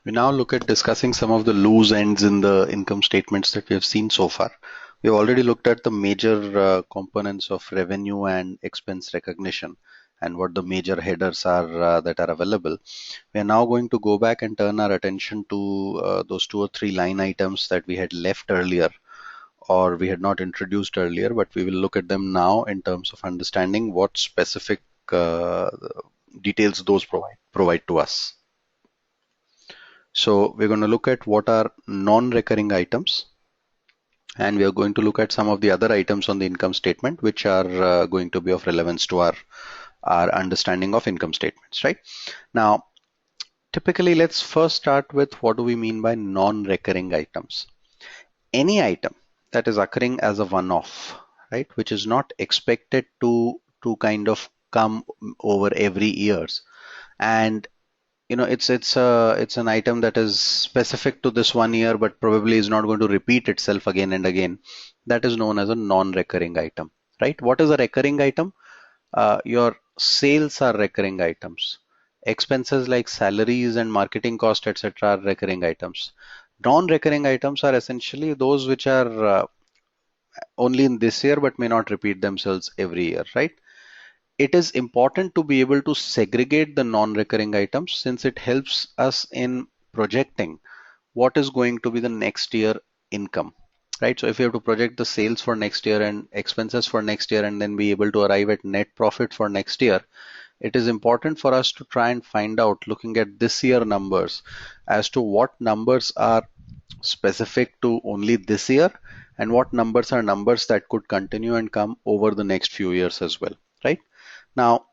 We now look at discussing some of the loose ends in the income statements that we have seen so far. We've already looked at the major components of revenue and expense recognition and what the major headers are that are available. We are now going to go back and turn our attention to those two or three line items that we had left earlier or we had not introduced earlier, but we will look at them now in terms of understanding what specific details those provide to us. So we're going to look at what are non-recurring items, and we are going to look at some of the other items on the income statement which are going to be of relevance to our understanding of income statements, right? Now, typically, let's first start with what do we mean by non-recurring items. Any item that is occurring as a one-off, right, which is not expected to kind of come over every years, and it's an item that is specific to this one year but probably is not going to repeat itself again and again. That is known as a non-recurring item, right? What is a recurring item? Your sales are recurring items. Expenses like salaries and marketing cost, etc., are recurring items. Non-recurring items are essentially those which are only in this year but may not repeat themselves every year, right? It is important to be able to segregate the non-recurring items since it helps us in projecting what is going to be the next year income, right? So if you have to project the sales for next year and expenses for next year and then be able to arrive at net profit for next year, it is important for us to try and find out, looking at this year numbers, as to what numbers are specific to only this year and what numbers are numbers that could continue and come over the next few years as well, right? Now,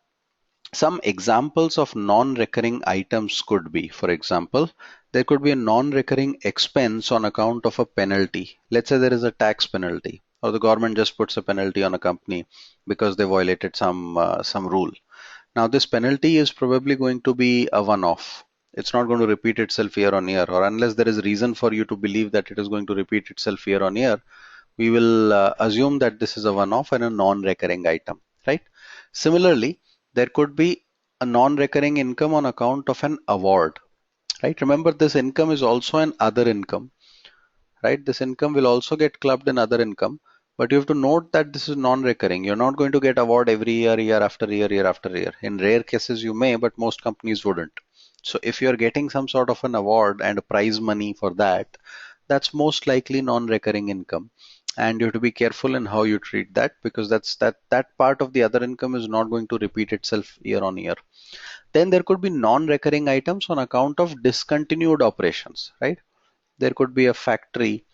some examples of non-recurring items could be, for example, there could be a non-recurring expense on account of a penalty. Let's say there is a tax penalty, or the government just puts a penalty on a company because they violated some rule. Now, this penalty is probably going to be a one-off. It's not going to repeat itself year on year, or unless there is reason for you to believe that it is going to repeat itself year on year, we will assume that this is a one-off and a non-recurring item, right? Similarly, there could be a non-recurring income on account of an award, right? Remember, this income is also an other income, right? This income will also get clubbed in other income, but you have to note that this is non-recurring. You're not going to get award every year, year after year, year after year. In rare cases, you may, but most companies wouldn't. So if you're getting some sort of an award and a prize money for that, that's most likely non-recurring income. And you have to be careful in how you treat that because that part of the other income is not going to repeat itself year on year. Then there could be non-recurring items on account of discontinued operations, right? There could be a factory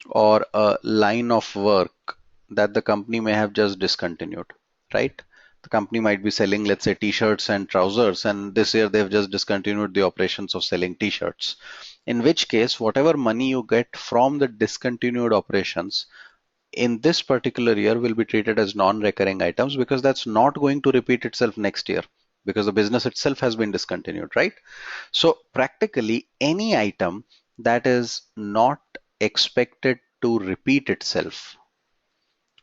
or a line of work that the company may have just discontinued, right? The company might be selling, let's say, t-shirts and trousers, and this year they've just discontinued the operations of selling t-shirts. In which case, whatever money you get from the discontinued operations in this particular year will be treated as non-recurring items because that's not going to repeat itself next year because the business itself has been discontinued, right? So practically any item that is not expected to repeat itself,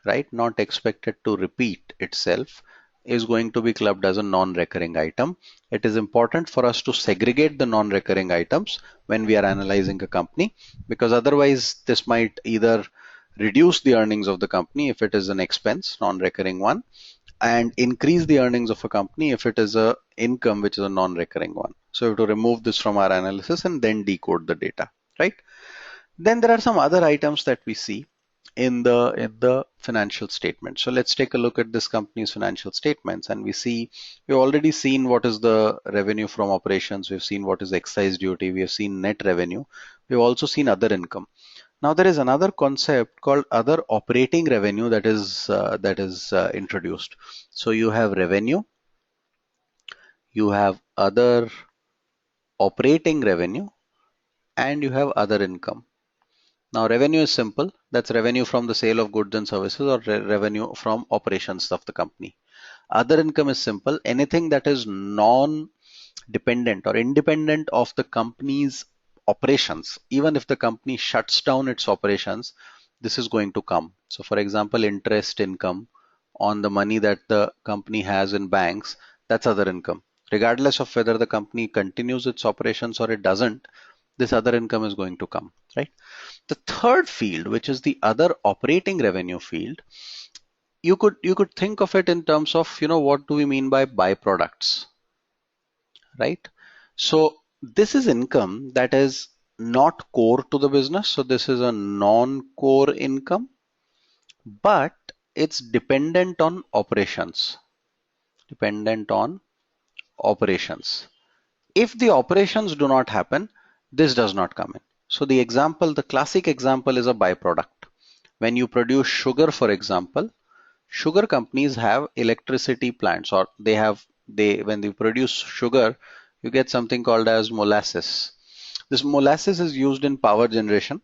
right? Not expected to repeat itself is going to be clubbed as a non-recurring item. It is important for us to segregate the non-recurring items when we are analyzing a company because otherwise this might either reduce the earnings of the company if it is an expense, non-recurring one, and increase the earnings of a company if it is a income which is a non-recurring one. So we have to remove this from our analysis and then decode the data, right? Then there are some other items that we see in the financial statement. So let's take a look at this company's financial statements and we've already seen what is the revenue from operations, we've seen what is excise duty, we have seen net revenue, we've also seen other income. Now there is another concept called other operating revenue that is introduced. So you have revenue, you have other operating revenue, and you have other income. Now revenue is simple. That's revenue from the sale of goods and services or revenue from operations of the company. Other income is simple. Anything that is non-dependent or independent of the company's operations, even if the company shuts down its operations, this is going to come. So for example, interest income on the money that the company has in banks, that's other income. Regardless of whether the company continues its operations or it doesn't, this other income is going to come, right? The third field, which is the other operating revenue field, you could think of it in terms of, what do we mean by byproducts, right? So this is income that is not core to the business. So this is a non-core income, but it's dependent on operations. Dependent on operations. If the operations do not happen, this does not come in. So the classic example is a byproduct. When you produce sugar, for example, sugar companies have electricity plants, or when they produce sugar, you get something called as molasses. This molasses is used in power generation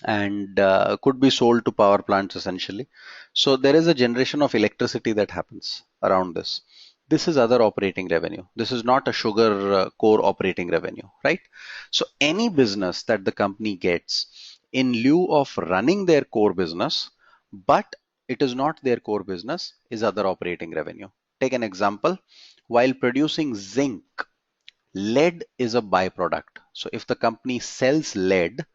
and could be sold to power plants essentially. So there is a generation of electricity that happens around this. This is other operating revenue. This is not a sugar core operating revenue, right? So any business that the company gets in lieu of running their core business, but it is not their core business, is other operating revenue. Take an example. While producing zinc, lead is a byproduct. So if the company sells lead,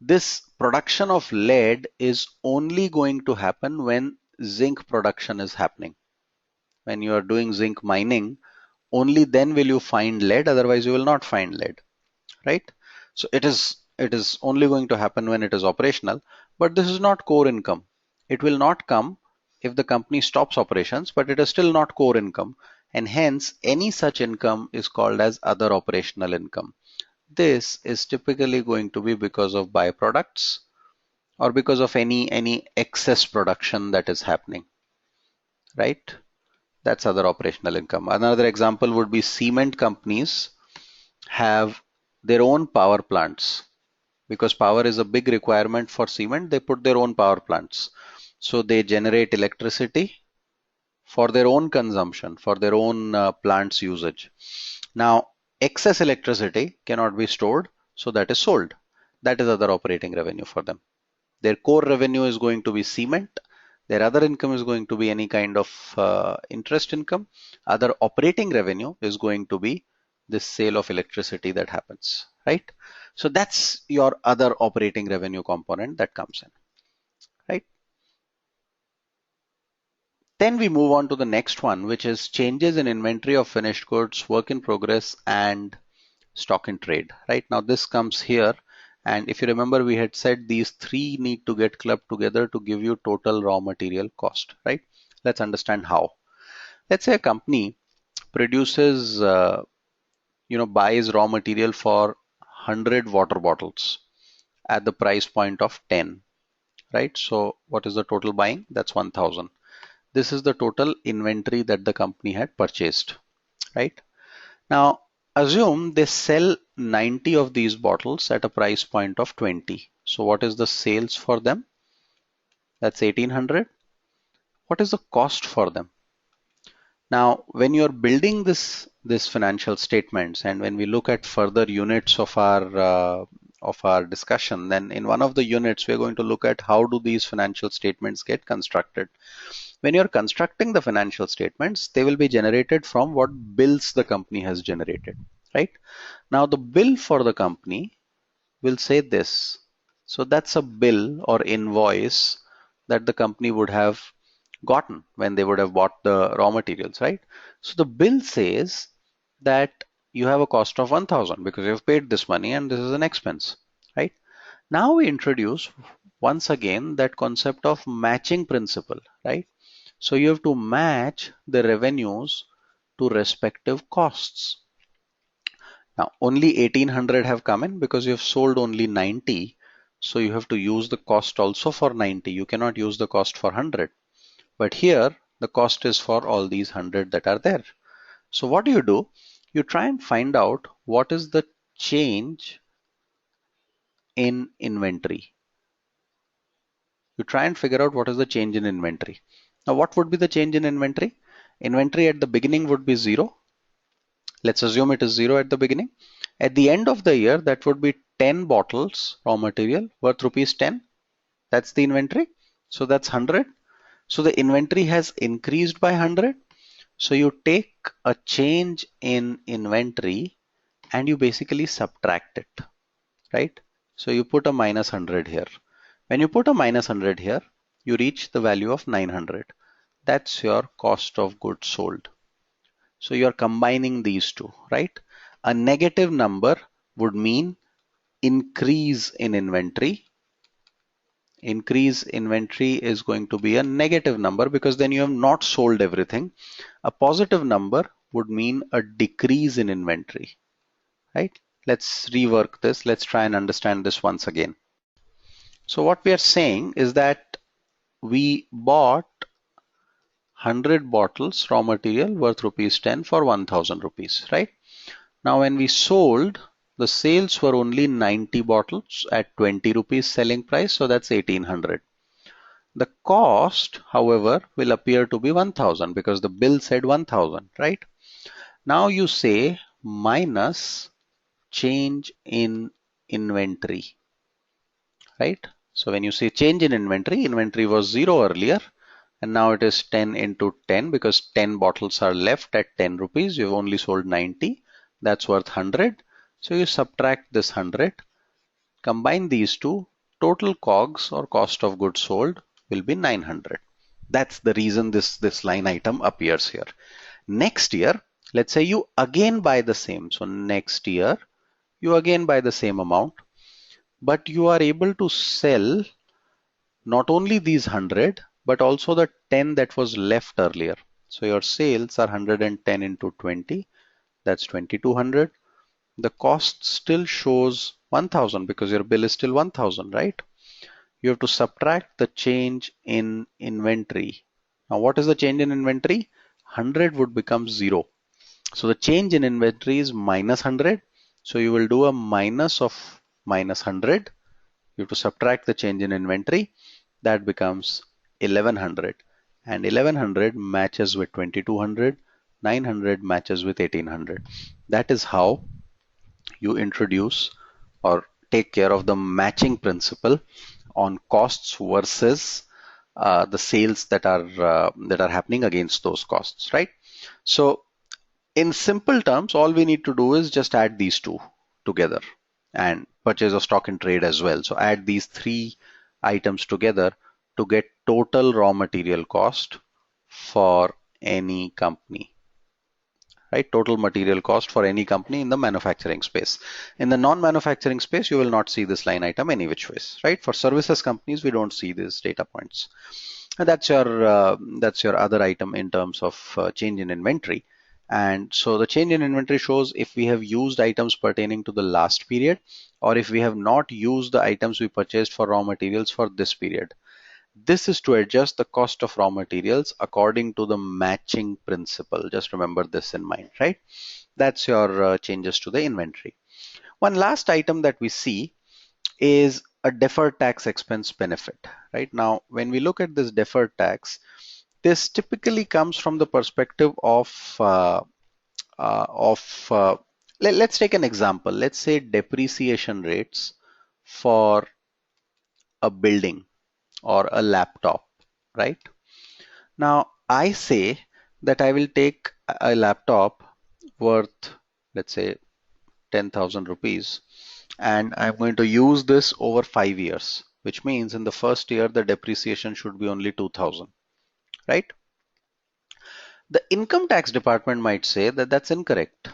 this production of lead is only going to happen when zinc production is happening. When you are doing zinc mining, only then will you find lead, otherwise you will not find lead, right? So it is only going to happen when it is operational, but this is not core income. It will not come if the company stops operations, but it is still not core income, and hence any such income is called as other operational income. This is typically going to be because of byproducts or because of any excess production that is happening, right? That's other operational income. Another example would be cement companies have their own power plants. Because power is a big requirement for cement, they put their own power plants. So they generate electricity for their own consumption, for their own plants usage. Now, excess electricity cannot be stored, so that is sold. That is other operating revenue for them. Their core revenue is going to be cement. Their other income is going to be any kind of interest income. Other operating revenue is going to be this sale of electricity that happens, right? So that's your other operating revenue component that comes in, right? Then we move on to the next one, which is changes in inventory of finished goods, work in progress, and stock in trade, right? Now this comes here. And if you remember, we had said these three need to get clubbed together to give you total raw material cost, right? Let's understand how. Let's say a company produces, buys raw material for 100 water bottles at the price point of 10, right? So what is the total buying? That's 1000. This is the total inventory that the company had purchased, right? Now, assume they sell 90 of these bottles at a price point of 20. So what is the sales for them? That's 1800. What is the cost for them? Now, when you're building this financial statements, and when we look at further units of our discussion, then in one of the units we're going to look at how do these financial statements get constructed. When you're constructing the financial statements, they will be generated from what bills the company has generated, right? Now the bill for the company will say this. So that's a bill or invoice that the company would have gotten when they would have bought the raw materials, right? So the bill says that you have a cost of 1000 because you've paid this money and this is an expense, right? Now we introduce once again that concept of matching principle, right? So you have to match the revenues to respective costs. Now only 1800 have come in because you have sold only 90. So you have to use the cost also for 90. You cannot use the cost for 100. But here the cost is for all these 100 that are there. So what do? You try and find out what is the change in inventory. You try and figure out what is the change in inventory. Now what would be the change in inventory? Inventory at the beginning would be 0. Let's assume it is 0 at the beginning. At the end of the year, that would be 10 bottles raw material worth rupees 10. That's the inventory. So that's 100. So the inventory has increased by 100. So you take a change in inventory and you basically subtract it. right? So you put a minus 100 here. When you put a minus 100 here, you reach the value of 900. That's your cost of goods sold. So you're combining these two, right? A negative number would mean increase in inventory. Increase inventory is going to be a negative number because then you have not sold everything. A positive number would mean a decrease in inventory, right? Let's rework this. Let's try and understand this once again. So what we are saying is that we bought 100 bottles raw material worth rupees 10 for 1000 rupees, right? Now when we sold, the sales were only 90 bottles at 20 rupees selling price, so that's 1800. The cost, however, will appear to be 1000 because the bill said 1000, right? Now you say minus change in inventory, right? So when you say change in inventory, inventory was 0 earlier and now it is 10 into 10 because 10 bottles are left at 10 rupees. You've only sold 90. That's worth 100. So you subtract this 100, combine these two, total COGS or cost of goods sold will be 900. That's the reason this line item appears here. Next year, let's say you again buy the same. So next year, you again buy the same amount, but you are able to sell not only these 100, but also the 10 that was left earlier. So your sales are 110 into 20. That's 2200. The cost still shows 1000 because your bill is still 1000, right? You have to subtract the change in inventory. Now, what is the change in inventory? 100 would become 0. So the change in inventory is minus 100. So you will do a minus of minus 100. You have to subtract the change in inventory. That becomes 1100. And 1100 matches with 2200. 900 matches with 1800. That is how you introduce or take care of the matching principle on costs versus the sales that are happening against those costs, right? So in simple terms, all we need to do is just add these two together and purchase of stock in trade as well. So add these three items together to get total raw material cost for any company, right? Total material cost for any company in the manufacturing space. In the non-manufacturing space, you will not see this line item any which ways, right? For services companies, we don't see these data points. And that's your other item in terms of change in inventory. And so the change in inventory shows if we have used items pertaining to the last period or if we have not used the items we purchased for raw materials for this period. This is to adjust the cost of raw materials according to the matching principle. Just remember this in mind, right? That's your changes to the inventory. One last item that we see is a deferred tax expense benefit, right? Now, when we look at this deferred tax, this typically comes from the perspective of let's take an example. Let's say depreciation rates for a building or a laptop, right? Now, I say that I will take a laptop worth, let's say, 10,000 rupees, and I'm going to use this over 5 years, which means in the first year, the depreciation should be only 2,000, right? The income tax department might say that that's incorrect,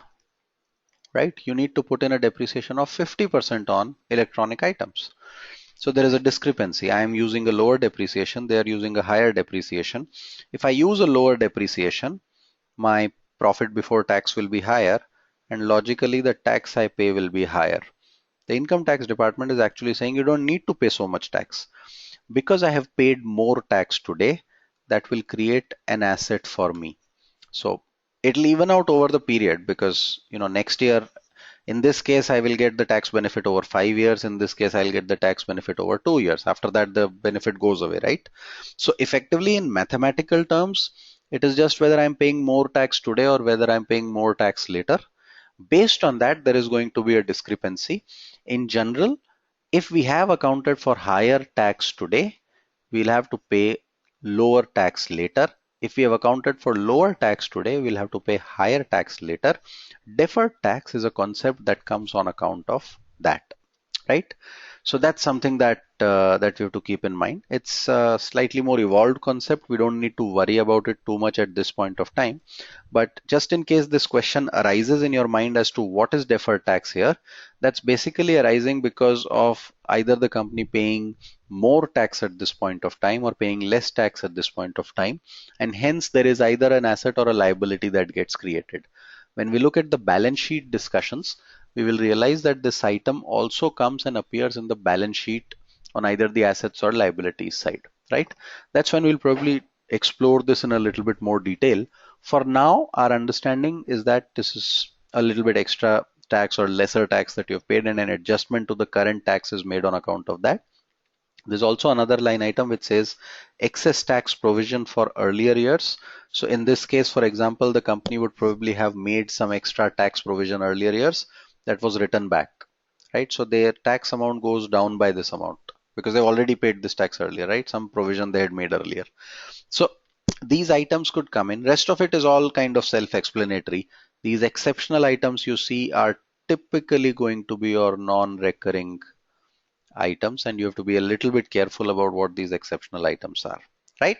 right? You need to put in a depreciation of 50% on electronic items. So there is a discrepancy. I am using a lower depreciation. They are using a higher depreciation. If I use a lower depreciation, my profit before tax will be higher and logically the tax I pay will be higher. The income tax department is actually saying you don't need to pay so much tax. Because I have paid more tax today, that will create an asset for me. So it'll even out over the period because next year in this case I will get the tax benefit over 5 years. In this case I'll get the tax benefit over 2 years. After that the benefit goes away, right? So effectively in mathematical terms, it is just whether I'm paying more tax today or whether I'm paying more tax later. Based on that, there is going to be a discrepancy. In general, if we have accounted for higher tax today, we'll have to pay lower tax later. If we have accounted for lower tax today, we'll have to pay higher tax later. Deferred tax is a concept that comes on account of that. right? So that's something that that you have to keep in mind. It's a slightly more evolved concept. We don't need to worry about it too much at this point of time. But just in case this question arises in your mind as to what is deferred tax here, that's basically arising because of either the company paying more tax at this point of time or paying less tax at this point of time, and hence there is either an asset or a liability that gets created. When we look at the balance sheet discussions, we will realize that this item also comes and appears in the balance sheet on either the assets or liabilities side, right? That's when we'll probably explore this in a little bit more detail. For now, our understanding is that this is a little bit extra tax or lesser tax that you've paid, and an adjustment to the current tax is made on account of that. There's also another line item which says excess tax provision for earlier years. So in this case, for example, the company would probably have made some extra tax provision earlier years that was written back, right? So their tax amount goes down by this amount because they've already paid this tax earlier, right? Some provision they had made earlier. So these items could come in. Rest of it is all kind of self-explanatory. These exceptional items you see are typically going to be your non-recurring items, and you have to be a little bit careful about what these exceptional items are, right?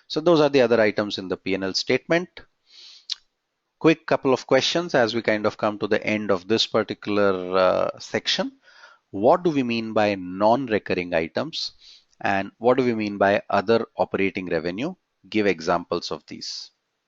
So those are the other items in the P&L statement. Quick couple of questions as we kind of come to the end of this particular section. What do we mean by non-recurring items, and what do we mean by other operating revenue? Give examples of these.